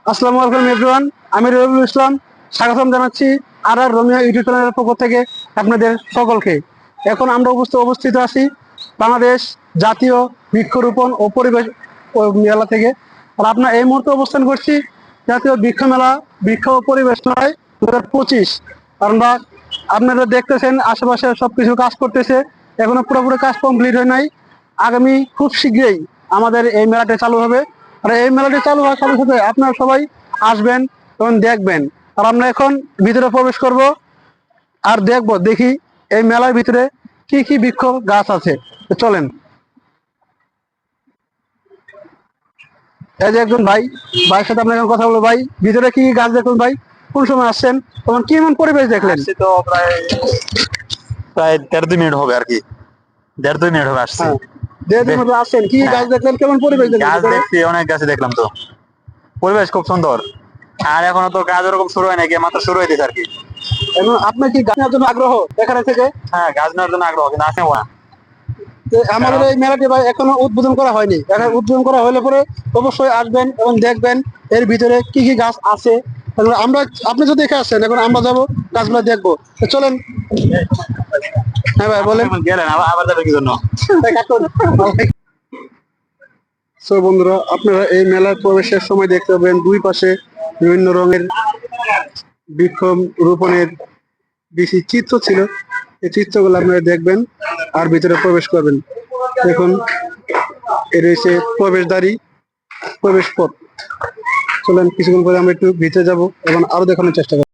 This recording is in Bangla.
আসসালামু আলাইকুম এভরিওয়ান, আমি রবিউল ইসলাম স্বাগতম জানাচ্ছি আর আর রোমিও ইউটিউব চ্যানেলের পক্ষ থেকে আপনাদের সকলকে। এখন আমরা অবস্থিত আছি বাংলাদেশ জাতীয় বৃক্ষরোপণ ও পরিবেশ মেলা থেকে। আর আপনার এই মুহূর্তে অবস্থান করছি জাতীয় বৃক্ষ মেলা, বৃক্ষ ও পরিবেশ মেলায় 2025। আমরা আপনারা দেখতেছেন আশেপাশে সবকিছু কাজ করতেছে, এখনো পুরোপুরি কাজ কমপ্লিট হয় নাই। আগামী খুব শীঘ্রই আমাদের এই মেলাটি চালু হবে। আর এই মেলাটি চালু হওয়ার সাথে সাথে আপনারা সবাই আসবেন এবং দেখবেন। আর আমরা এখন ভিতরে প্রবেশ করব আর দেখি এই মেলার ভিতরে কি কি বৃক্ষ গাছ আছে। তো চলেন। এই যে একজন ভাইয়ের সাথে আপনার এখন কথা বলবো। ভাই, ভিতরে কি কি গাছ দেখুন ভাই? কোন সময় আসছেন? তখন কি এমন পরিবেশ দেখলেন? আসছি তো প্রায় প্রায় 1.5-2 মিনিট হবে আর কি। 1.5-2 মিনিট হবে আসছি। হ্যাঁ, দেড় দিন মতো আসছেন, কি কি গাছ দেখলেন, কেমন পরিবেশ দেখলেন গাছ ভিতরে? দেখছি, অনেক গাছ দেখলাম তো। পরিবেশ খুব সুন্দর। আর এখনো তো কাজ ওরকম শুরু হয় নাকি, মাত্র শুরু হইতেছে আর কি। এবং আপনার কি গাছ নেওয়ার জন্য আগ্রহ এখানে থেকে? হ্যাঁ, গাছ নেওয়ার জন্য আগ্রহ, কিন্তু আসে না। তো আমাদের কারণ এই মেলাটি ভাই এখনো উদ্বোধন করা হয়নি। এখন উদ্বোধন করা হলে পরে অবশ্যই আসবেন এবং দেখবেন এর ভিতরে কি কি গাছ আছে। এবং আমরা, আপনি যদি এখানে আসেন, এখন আমরা যাবো গাছগুলো দেখবো। তো চলেন। হ্যাঁ ভাই আপনি বলেন। এখন গেলেন, আবার যাবে কি জন্য? সো বন্ধুরা, আপনারা এই মেলার প্রবেশের সময় দেখতে পাবেন দুই পাশে বিভিন্ন রঙের বৃক্ষ রোপণের বেশি চিত্র ছিল। এই চিত্রগুলো আপনারা দেখবেন আর ভিতরে প্রবেশ করবেন। দেখুন, এর রয়েছে প্রবেশদ্বারী, প্রবেশ পথ। চলেন কিছুক্ষণ পরে আমরা একটু ভিতরে যাব এবং আরো দেখানোর চেষ্টা করব।